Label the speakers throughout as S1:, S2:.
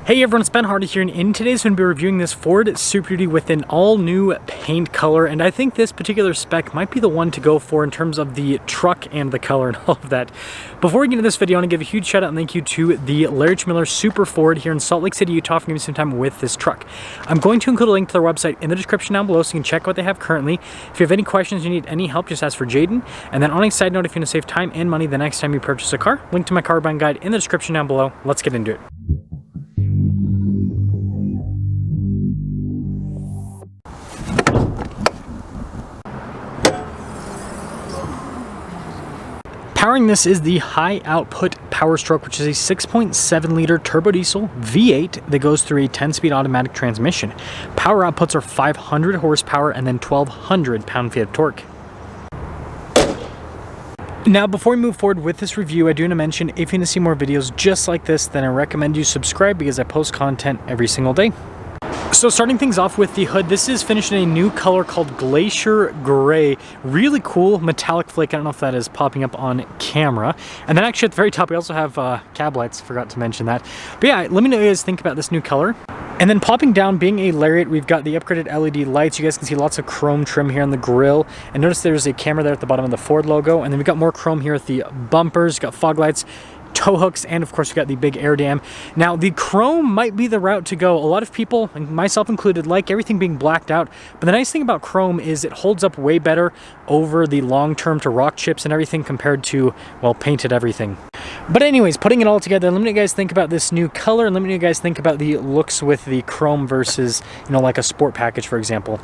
S1: Hey everyone, it's Ben Hardy here, and in today's going to be reviewing this Ford Super Duty with an all-new paint color, and I think this particular spec might be the one to go for in terms of the truck and the color and all of that. Before we get into this video, I want to give a huge shout out and thank you to the Lariat Super Ford here in Salt Lake City, Utah for giving me some time with this truck. I'm going to include a link to their website in the description down below so you can check out what they have currently. If you have any questions, you need any help, just ask for Jaden. And then on a side note, if you want to save time and money the next time you purchase a car, link to my car buying guide in the description down below. Let's get into it. Powering this is the high output Power Stroke, which is a 6.7 liter turbo diesel V8 that goes through a 10-speed automatic transmission. Power outputs are 500 horsepower and then 1,200 pound-feet of torque. Now, before we move forward with this review, I do want to mention if you want to see more videos just like this, then I recommend you subscribe because I post content every single day. So starting things off with the hood, this is finished in a new color called Glacier Gray. Really cool metallic flake. I don't know if that is popping up on camera. And then actually at the very top we also have cab lights, forgot to mention that. But yeah, let me know what you guys think about this new color. And then popping down, being a Lariat, we've got the upgraded LED lights. You guys can see lots of chrome trim here on the grille. And notice there's a camera there at the bottom of the Ford logo. And then we've got more chrome here with the bumpers, we've got fog lights, tow hooks, and of course we got the big air dam. Now the chrome might be the route to go. A lot of people, and myself included, like everything being blacked out, but the nice thing about chrome is it holds up way better over the long term to rock chips and everything compared to, well, painted everything. But anyways, putting it all together, let me know what you guys think about this new color, and let me know what you guys think about the looks with the chrome versus, you know, like a sport package, for example.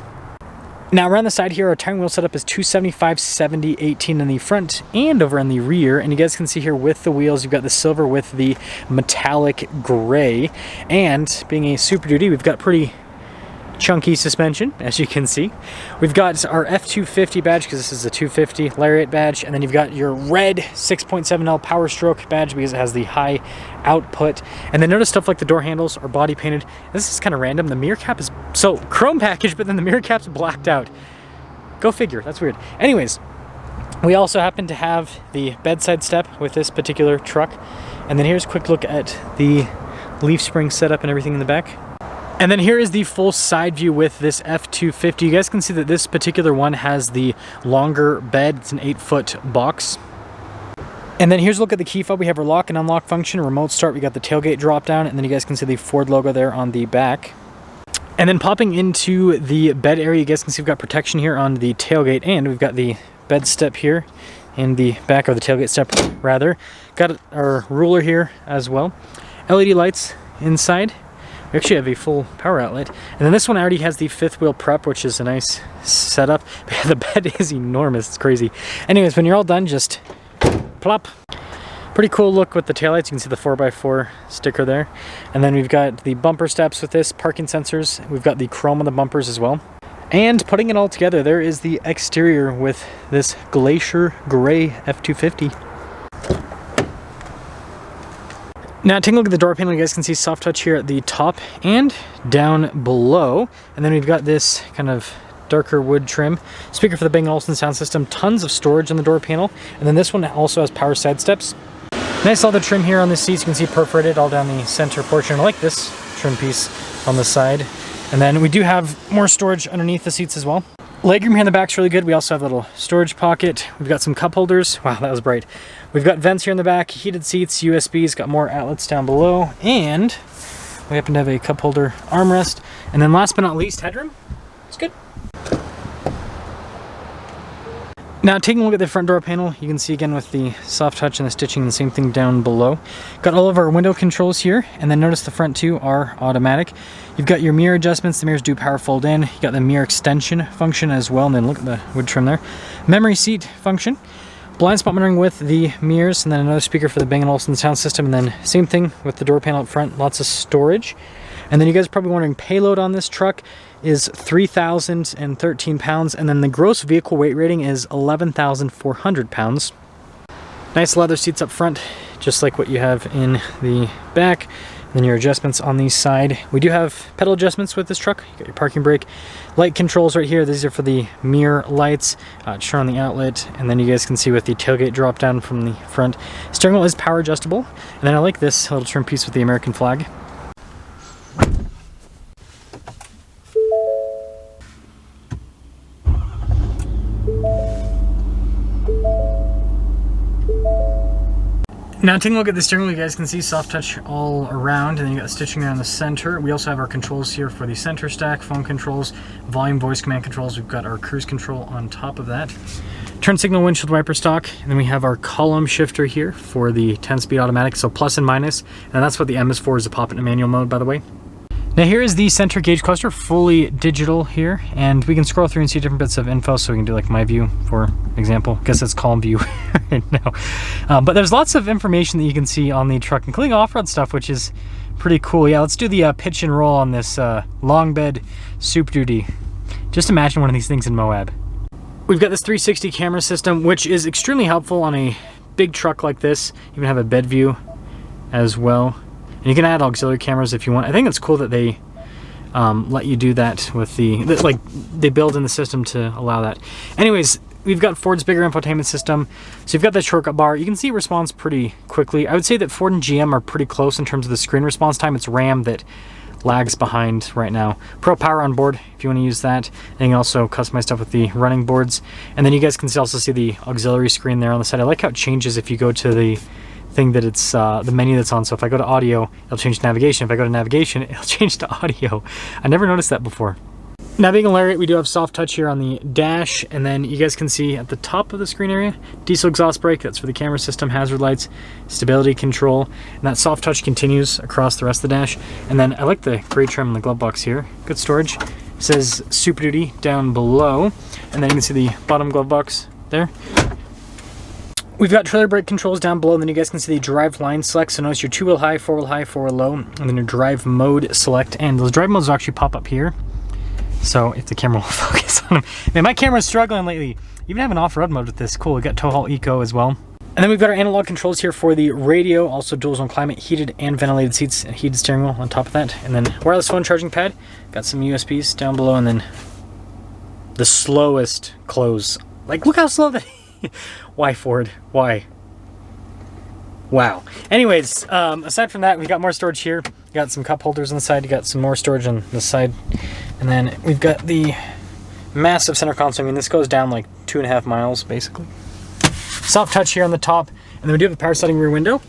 S1: Now around the side here, our tire wheel setup is 275, 70, 18 in the front and over in the rear. And you guys can see here with the wheels, you've got the silver with the metallic gray. And being a Super Duty, we've got pretty chunky suspension, as you can see. We've got our F250 badge, because this is a 250 Lariat badge, and then you've got your red 6.7L Power Stroke badge because it has the high output. And then notice stuff like the door handles are body painted. This is kind of random. The mirror cap is so chrome package, but then the mirror cap's blacked out. Go figure, that's weird. Anyways, we also happen to have the bedside step with this particular truck. And then here's a quick look at the leaf spring setup and everything in the back. And then here is the full side view with this F250. You guys can see that this particular one has the longer bed. It's an 8-foot box. And then here's a look at the key fob. We have our lock and unlock function, remote start. We got the tailgate drop down, and then you guys can see the Ford logo there on the back. And then popping into the bed area, you guys can see we've got protection here on the tailgate, and we've got the bed step here in the back, or the tailgate step rather. Got our ruler here as well. LED lights inside. We actually have a full power outlet. And then this one already has the fifth wheel prep, which is a nice setup. But the bed is enormous, it's crazy. Anyways, when you're all done, just plop. Pretty cool look with the taillights. You can see the 4x4 sticker there. And then we've got the bumper steps with this, parking sensors. We've got the chrome on the bumpers as well. And putting it all together, there is the exterior with this Glacier Gray F250. Now taking a look at the door panel, you guys can see soft touch here at the top and down below. And then we've got this kind of darker wood trim. Speaker for the Bang & Olufsen sound system. Tons of storage on the door panel. And then this one also has power side steps. Nice leather trim here on the seats. You can see perforated all down the center portion. I like this trim piece on the side. And then we do have more storage underneath the seats as well. Legroom here in the back's really good. We also have a little storage pocket. We've got some cup holders. Wow, that was bright. We've got vents here in the back, heated seats, USBs, got more outlets down below, and we happen to have a cup holder armrest. And then last but not least, headroom. It's good. Now taking a look at the front door panel, you can see again with the soft touch and the stitching, the same thing down below. Got all of our window controls here, and then notice the front two are automatic. You've got your mirror adjustments, the mirrors do power fold in. You got the mirror extension function as well, and then look at the wood trim there. Memory seat function. Blind spot monitoring with the mirrors, and then another speaker for the Bang & Olufsen sound system, and then same thing with the door panel up front, lots of storage. And then you guys are probably wondering, payload on this truck is 3,013 pounds, and then the gross vehicle weight rating is 11,400 pounds. Nice leather seats up front, just like what you have in the back. And then your adjustments on the side. We do have pedal adjustments with this truck. You got your parking brake. Light controls right here. These are for the mirror lights. Turn on the outlet. And then you guys can see with the tailgate drop down from the front. Steering wheel is power adjustable. And then I like this little trim piece with the American flag. Now taking a look at the steering wheel, you guys can see soft touch all around, and then you got stitching around the center. We also have our controls here for the center stack, phone controls, volume, voice command controls. We've got our cruise control on top of that. Turn signal, windshield wiper stock, and then we have our column shifter here for the 10-speed automatic, so plus and minus, and that's what the M is for, is to pop it in manual mode, by the way. Now here is the center gauge cluster, fully digital here, and we can scroll through and see different bits of info, so we can do like my view, for example. I guess it's column view right now. But there's lots of information that you can see on the truck, including off-road stuff, which is pretty cool. Yeah, let's do the pitch and roll on this long bed Super Duty. Just imagine one of these things in Moab. We've got this 360 camera system, which is extremely helpful on a big truck like this. You even have a bed view as well. And you can add auxiliary cameras if you want. I think it's cool that they let you do that with like they build in the system to allow that. Anyways, we've got Ford's bigger infotainment system. So you've got that shortcut bar. You can see it responds pretty quickly. I would say that Ford and GM are pretty close in terms of the screen response time. It's Ram that lags behind right now. Pro Power on board if you want to use that. And you can also customize stuff with the running boards. And then you guys can also see the auxiliary screen there on the side. I like how it changes if you go to the thing that it's the menu that's on. So if I go to audio, it'll change to navigation. If I go to navigation, it'll change to audio. I never noticed that before. Now being a Lariat, we do have soft touch here on the dash, and then you guys can see at the top of the screen area, diesel exhaust brake, that's for the camera system, hazard lights, stability control, and that soft touch continues across the rest of the dash. And then I like the gray trim in the glove box here. Good storage. It says Super Duty down below, and then you can see the bottom glove box there. We've got trailer brake controls down below, and then you guys can see the drive line select. So notice your 2-wheel high, 4-wheel low, and then your drive mode select. And those drive modes will actually pop up here. So if the camera will focus on them. Man, my camera's struggling lately. Even have an off-road mode with this. Cool, we got tow haul eco as well. And then we've got our analog controls here for the radio, also dual zone climate, heated and ventilated seats, and heated steering wheel on top of that. And then wireless phone charging pad. Got some USBs down below, and then the slowest close. Like, look how slow that Why, Ford? Why? Wow. Anyways, aside from that, we got more storage here. We got some cup holders on the side. You got some more storage on the side. And then we've got the massive center console. I mean, this goes down like 2.5 miles, basically. Soft touch here on the top. And then we do have a power sliding rear window.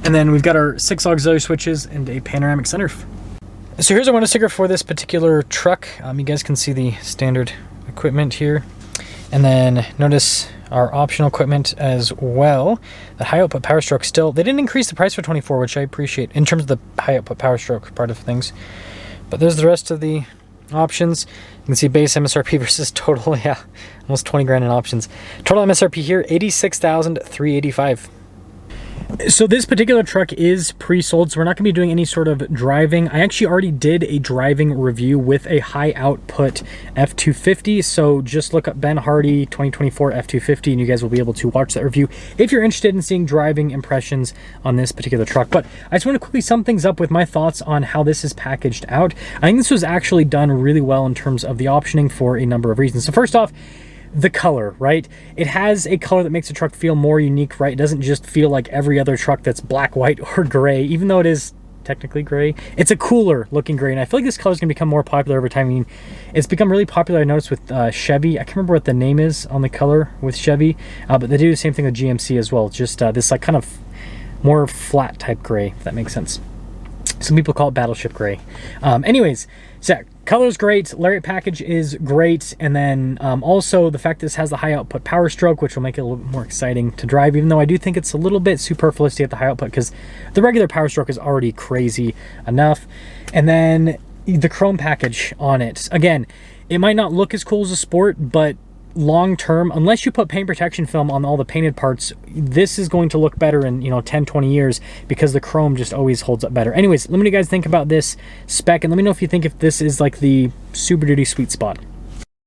S1: And then we've got our 6 auxiliary switches and a panoramic sunroof. So here's our window sticker for this particular truck. You guys can see the standard equipment here. And then notice our optional equipment as well. The high output power stroke still, they didn't increase the price for 24, which I appreciate in terms of the high output power stroke part of things. But there's the rest of the options. You can see base MSRP versus total, yeah, almost 20 grand in options. Total MSRP here, $86,385. So this particular truck is pre-sold, so we're not going to be doing any sort of driving. I actually already did a driving review with a high output F250, so just look up Ben Hardy 2024 F250 and you guys will be able to watch that review if you're interested in seeing driving impressions on this particular truck. But I just want to quickly sum things up with my thoughts on how this is packaged out. I think this was actually done really well in terms of the optioning for a number of reasons. So first off, the color, right? It has a color that makes the truck feel more unique, right? It doesn't just feel like every other truck that's black, white, or gray, even though it is technically gray. It's a cooler looking gray, and I feel like this color is going to become more popular over time. I mean, it's become really popular, I noticed, with Chevy. I can't remember what the name is on the color with Chevy, but they do the same thing with GMC as well. Just this like kind of more flat type gray, if that makes sense. Some people call it battleship gray. Anyways, so yeah, color's great, Lariat package is great, and then also the fact this has the high output power stroke, which will make it a little bit more exciting to drive, even though I do think it's a little bit superfluous to get the high output because the regular power stroke is already crazy enough. And then the chrome package on it. Again, it might not look as cool as a Sport, but long term, unless you put paint protection film on all the painted parts, this is going to look better in 10-20 years because the chrome just always holds up better. Anyways, let me know what you guys think about this spec, and let me know if you think if this is like the Super Duty sweet spot.